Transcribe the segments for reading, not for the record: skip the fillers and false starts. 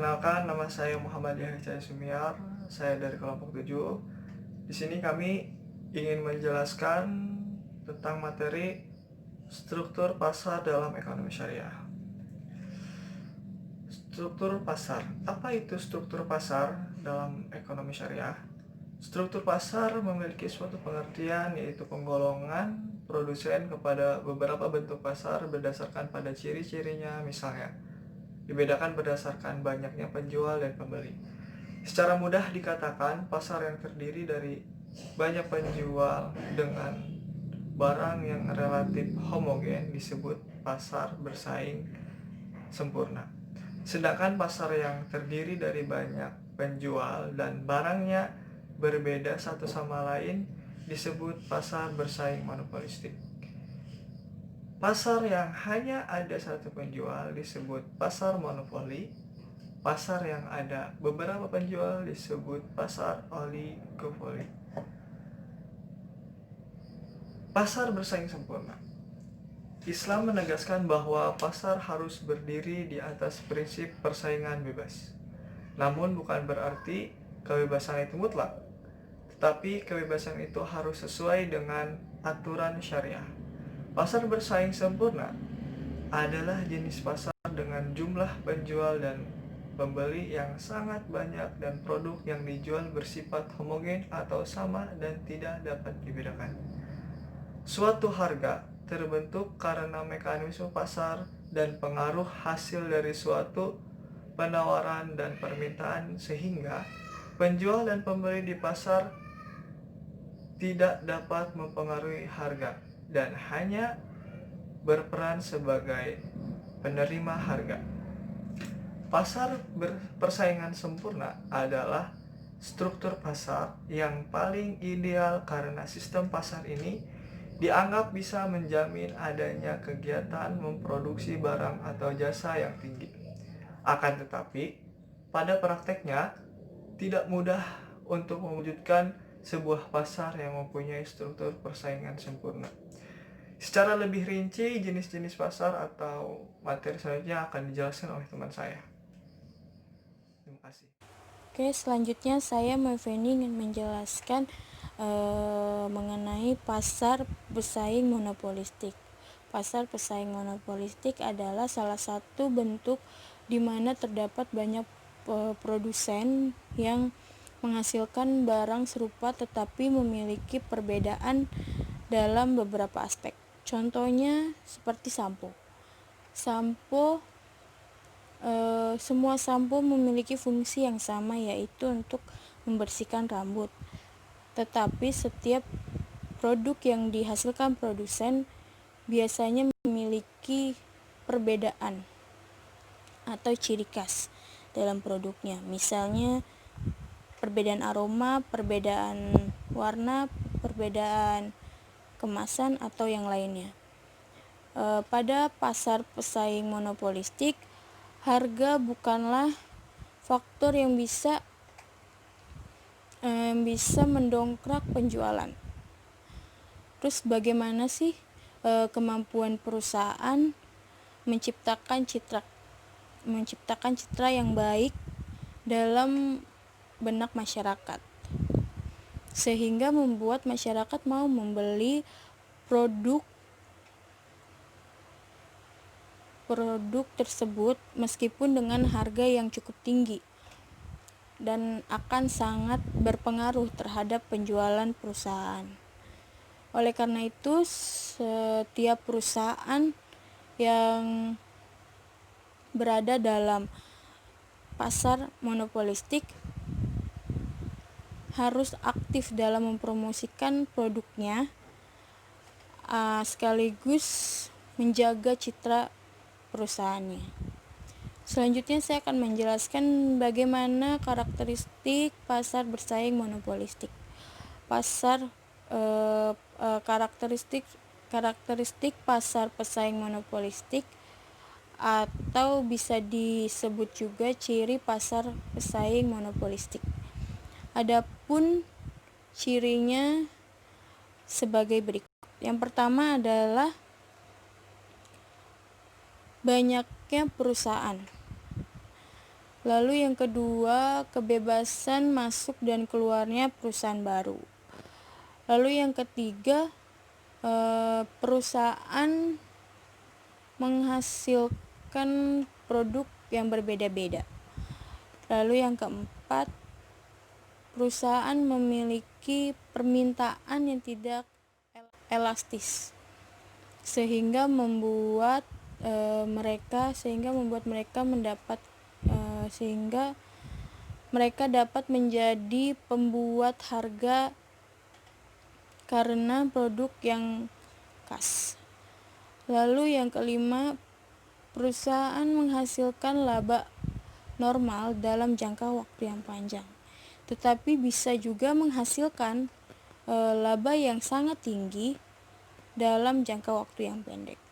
Perkenalkan, nama saya Muhammad Yahya Sumiar. Saya dari kelompok 7. Di sini kami ingin menjelaskan tentang materi struktur pasar dalam ekonomi syariah. Struktur pasar. Apa itu struktur pasar dalam ekonomi syariah? Struktur pasar memiliki suatu pengertian, yaitu penggolongan produsen kepada beberapa bentuk pasar berdasarkan pada ciri-cirinya. Misalnya, dibedakan berdasarkan banyaknya penjual dan pembeli. Secara mudah dikatakan, pasar yang terdiri dari banyak penjual dengan barang yang relatif homogen disebut pasar bersaing sempurna. Sedangkan pasar yang terdiri dari banyak penjual dan barangnya berbeda satu sama lain disebut pasar bersaing monopolistik. Pasar yang hanya ada satu penjual disebut pasar monopoli. Pasar yang ada beberapa penjual disebut pasar oligopoli. Pasar bersaing sempurna. Islam menegaskan bahwa pasar harus berdiri di atas prinsip persaingan bebas. Namun bukan berarti kebebasan itu mutlak, tetapi kebebasan itu harus sesuai dengan aturan syariah. Pasar bersaing sempurna adalah jenis pasar dengan jumlah penjual dan pembeli yang sangat banyak dan produk yang dijual bersifat homogen atau sama dan tidak dapat dibedakan. Suatu harga terbentuk karena mekanisme pasar dan pengaruh hasil dari suatu penawaran dan permintaan, sehingga penjual dan pembeli di pasar tidak dapat mempengaruhi harga dan hanya berperan sebagai penerima harga. Pasar persaingan sempurna adalah struktur pasar yang paling ideal karena sistem pasar ini dianggap bisa menjamin adanya kegiatan memproduksi barang atau jasa yang tinggi. Akan tetapi, pada prakteknya tidak mudah untuk mewujudkan sebuah pasar yang mempunyai struktur persaingan sempurna. Secara lebih rinci, jenis-jenis pasar atau materi selanjutnya akan dijelaskan oleh teman saya. Terima kasih. Oke, selanjutnya saya Meveni ingin menjelaskan mengenai pasar bersaing monopolistik. Pasar bersaing monopolistik adalah salah satu bentuk di mana terdapat banyak produsen yang menghasilkan barang serupa tetapi memiliki perbedaan dalam beberapa aspek. Contohnya seperti sampo. Semua sampo memiliki fungsi yang sama, yaitu untuk membersihkan rambut. Tetapi setiap produk yang dihasilkan produsen biasanya memiliki perbedaan atau ciri khas dalam produknya. Misalnya perbedaan aroma, perbedaan warna, perbedaan kemasan atau yang lainnya. Pada pasar pesaing monopolistik, harga bukanlah faktor yang bisa mendongkrak penjualan. Terus bagaimana sih kemampuan perusahaan menciptakan citra yang baik dalam benak masyarakat, sehingga membuat masyarakat mau membeli produk tersebut meskipun dengan harga yang cukup tinggi dan akan sangat berpengaruh terhadap penjualan perusahaan. Oleh karena itu, setiap perusahaan yang berada dalam pasar monopolistik harus aktif dalam mempromosikan produknya, sekaligus menjaga citra perusahaannya. Selanjutnya saya akan menjelaskan bagaimana karakteristik pasar bersaing monopolistik. Karakteristik pasar pesaing monopolistik atau bisa disebut juga ciri pasar pesaing monopolistik. Adapun cirinya sebagai berikut. Yang pertama adalah banyaknya perusahaan. Lalu yang kedua, kebebasan masuk dan keluarnya perusahaan baru. Lalu yang ketiga, perusahaan menghasilkan produk yang berbeda-beda. Lalu yang keempat, perusahaan memiliki permintaan yang tidak elastis sehingga membuat mereka dapat menjadi pembuat harga karena produk yang khas. Lalu yang kelima, perusahaan menghasilkan laba normal dalam jangka waktu yang panjang, tetapi bisa juga menghasilkan laba yang sangat tinggi dalam jangka waktu yang pendek.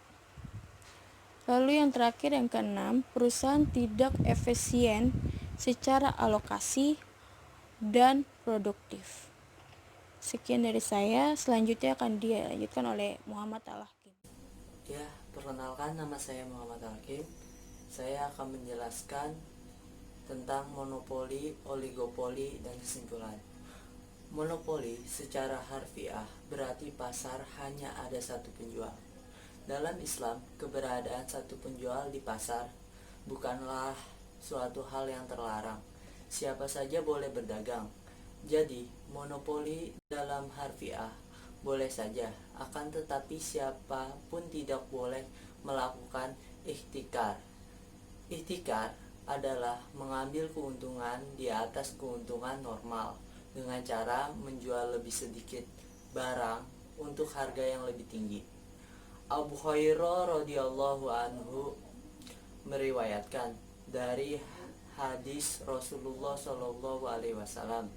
Lalu yang terakhir, yang keenam, perusahaan tidak efisien secara alokasi dan produktif. Sekian dari saya, selanjutnya akan dilanjutkan oleh Muhammad Al-Hakim. Ya, perkenalkan, nama saya Muhammad Al-Hakim. Saya akan menjelaskan tentang monopoli, oligopoli, dan kesimpulan. Monopoli secara harfiah berarti pasar hanya ada satu penjual. Dalam Islam, keberadaan satu penjual di pasar bukanlah suatu hal yang terlarang. Siapa saja boleh berdagang. Jadi, monopoli dalam harfiah boleh saja, akan tetapi siapapun tidak boleh melakukan ihtikar. Ihtikar adalah mengambil keuntungan di atas keuntungan normal dengan cara menjual lebih sedikit barang untuk harga yang lebih tinggi. Abu Hurairah radhiyallahu anhu meriwayatkan dari hadis Rasulullah Shallallahu alaihi wasallam,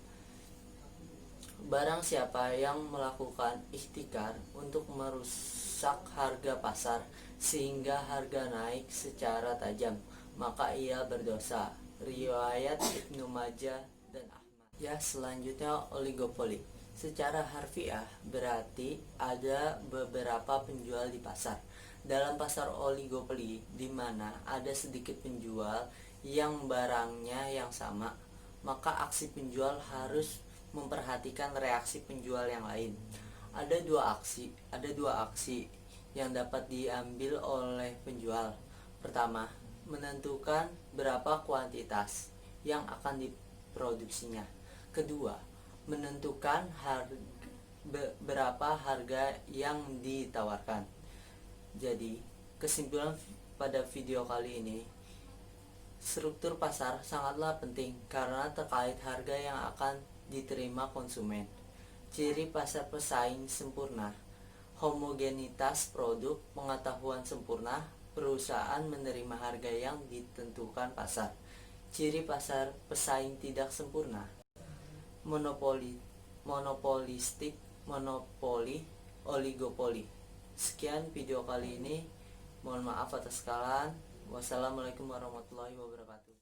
barang siapa yang melakukan ihtikar untuk merusak harga pasar sehingga harga naik secara tajam, maka ia berdosa. Riwayat Ibnu Majah dan Ahmad. Ya, selanjutnya oligopoli. Secara harfiah berarti ada beberapa penjual di pasar. Dalam pasar oligopoli, di mana ada sedikit penjual yang barangnya yang sama, maka aksi penjual harus memperhatikan reaksi penjual yang lain. Ada dua aksi yang dapat diambil oleh penjual. Pertama, menentukan berapa kuantitas yang akan diproduksinya. Kedua, menentukan berapa harga yang ditawarkan. Jadi, kesimpulan pada video kali ini, struktur pasar sangatlah penting karena terkait harga yang akan diterima konsumen. Ciri pasar pesaing sempurna: homogenitas produk, pengetahuan sempurna, perusahaan menerima harga yang ditentukan pasar. Ciri pasar pesaing tidak sempurna: monopolistik, monopoli, oligopoli. Sekian video kali ini. Mohon maaf atas kesalahan. Wassalamualaikum warahmatullahi wabarakatuh.